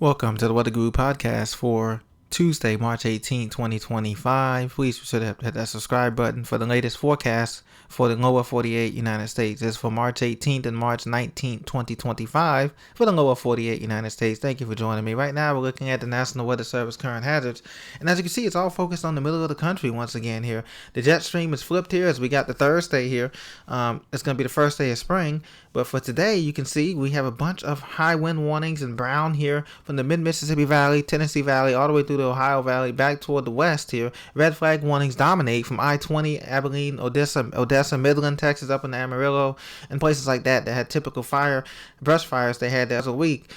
Welcome to the Weather Guru podcast for Tuesday, March 18, 2025. Please be sure to hit that subscribe button for the latest forecast for the lower 48 United States. This is for March 18th and March 19th, 2025 for the lower 48 United States. Thank you for joining me. Right now, we're looking at the National Weather Service current hazards. And as you can see, it's all focused on the middle of the country once again here. The jet stream is flipped here as we got the Thursday here. It's going to be the first day of spring. But for today, you can see we have a bunch of high wind warnings in brown here from the mid-Mississippi Valley, Tennessee Valley, all the way through the Ohio Valley, back toward the west here. Red flag warnings dominate from I-20, Abilene, Odessa, Midland, Texas, up in Amarillo, and places like that had typical brush fires they had there a week.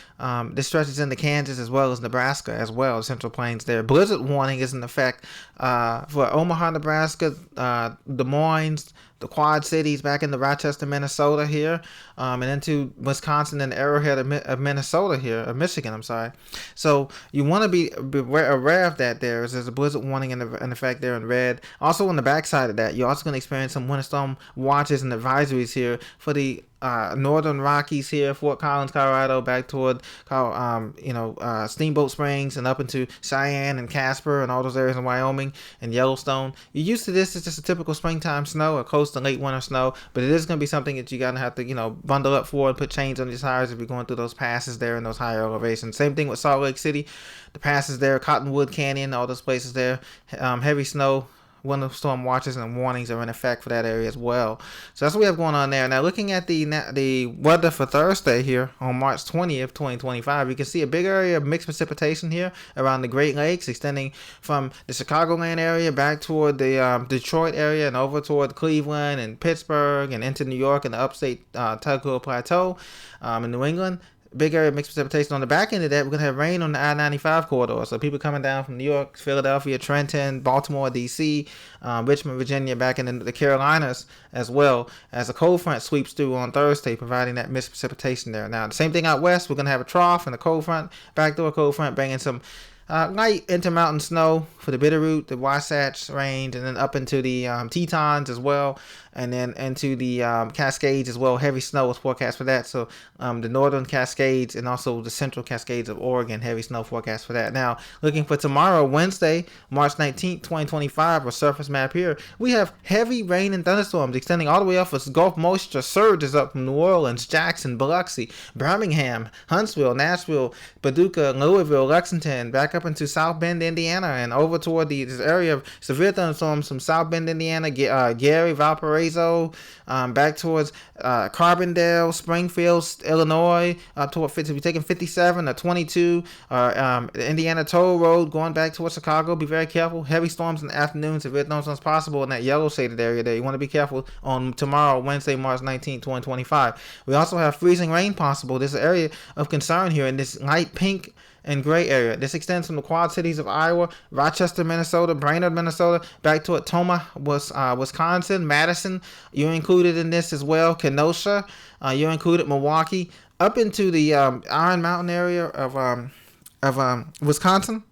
This stretches into Kansas as well as Nebraska as well, the Central Plains there. Blizzard warning is in effect for Omaha, Nebraska, Des Moines, the Quad Cities, back into Rochester, Minnesota here, and into Wisconsin and Arrowhead of Minnesota here, of Michigan, I'm sorry. So you want to be aware of that there. There's a blizzard warning in effect there in red. Also on the backside of that, you're also going to experience some winter storm watches and advisories here for the northern Rockies here, Fort Collins, Colorado, back toward Steamboat Springs and up into Cheyenne and Casper and all those areas in Wyoming and Yellowstone. You're used to this. It's just a typical springtime snow or close to late winter snow, but it is going to be something that you're going to have to, bundle up for and put chains on your tires if you're going through those passes there in those higher elevations. Same thing with Salt Lake City, the passes there, Cottonwood Canyon, all those places there, heavy snow. Winter storm watches and warnings are in effect for that area as well. So that's what we have going on there. Now, looking at the weather for Thursday here on March 20th, 2025, you can see a big area of mixed precipitation here around the Great Lakes, extending from the Chicagoland area back toward the Detroit area and over toward Cleveland and Pittsburgh and into New York and the upstate Tuckahoe Plateau in New England. Big area of mixed precipitation. On the back end of that, we're going to have rain on the I-95 corridor. So people coming down from New York, Philadelphia, Trenton, Baltimore, D.C., Richmond, Virginia, back in the Carolinas, as well as a cold front sweeps through on Thursday, providing that mixed precipitation there. Now, the same thing out west. We're going to have a trough and a cold front, backdoor cold front, bringing some light intermountain snow for the Bitterroot, the Wasatch Range, and then up into the Tetons as well, and then into the Cascades as well. Heavy snow is forecast for that. So the northern Cascades and also the central Cascades of Oregon, heavy snow forecast for that. Now, looking for tomorrow, Wednesday, March 19th, 2025, a surface map here. We have heavy rain and thunderstorms extending all the way up as Gulf moisture surges up from New Orleans, Jackson, Biloxi, Birmingham, Huntsville, Nashville, Paducah, Louisville, Lexington, back up into South Bend, Indiana, and over toward this area of severe thunderstorms from South Bend, Indiana, Gary, Valparaiso, back towards Carbondale, Springfield, Illinois, up toward 50. We're taking 57 or 22, the Indiana Toll Road going back towards Chicago. Be very careful. Heavy storms in the afternoon, severe thunderstorms possible in that yellow shaded area there. You want to be careful on tomorrow, Wednesday, March 19, 2025. We also have freezing rain possible. There's an area of concern here in this light pink and gray area. This extends from the Quad Cities of Iowa, Rochester, Minnesota, Brainerd, Minnesota, back to Tacoma, Wisconsin, Madison. You're included in this as well. Kenosha, you're included. Milwaukee, up into the Iron Mountain area of Wisconsin.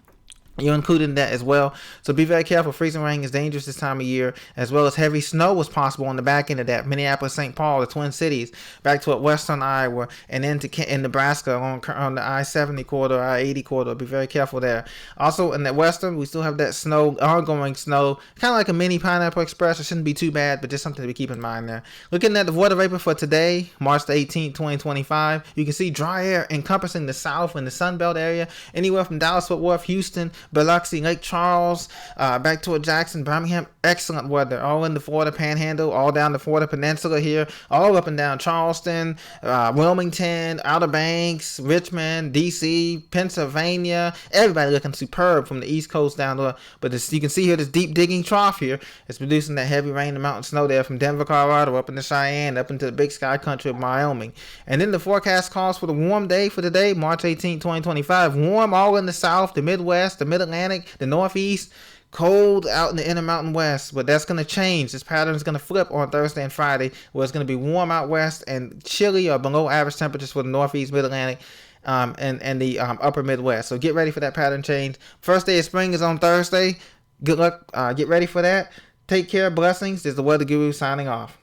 You're included in that as well. So be very careful. Freezing rain is dangerous this time of year, as well as heavy snow was possible on the back end of that. Minneapolis, St. Paul, the Twin Cities, back to western Iowa, and into in Nebraska on the I-70 corridor, I-80 corridor. Be very careful there. Also in the western, we still have that snow, ongoing snow, kind of like a mini Pineapple Express. It shouldn't be too bad, but just something to keep in mind there. Looking at the water vapor for today, March the 18th, 2025, you can see dry air encompassing the south and the Sun Belt area, anywhere from Dallas, Fort Worth, Houston, Biloxi, Lake Charles, back toward Jackson, Birmingham. Excellent weather, all in the Florida Panhandle, all down the Florida Peninsula here, all up and down Charleston, Wilmington, Outer Banks, Richmond, D.C., Pennsylvania. Everybody looking superb from the East Coast down there. But you can see here this deep digging trough here. It's producing that heavy rain and mountain snow there from Denver, Colorado, up into Cheyenne, up into the Big Sky country of Wyoming. And then the forecast calls for the warm day for today, March 18, 2025. Warm all in the south, the Midwest, the Mid-Atlantic, the Northeast. Cold out in the Intermountain West, but that's going to change. This pattern is going to flip on Thursday and Friday, where it's going to be warm out west and chilly or below average temperatures for the Northeast, Mid-Atlantic, and the upper Midwest. So get ready for that pattern change. First day of spring is on Thursday. Good luck. Get ready for that. Take care. Blessings. This is the Weather Guru signing off.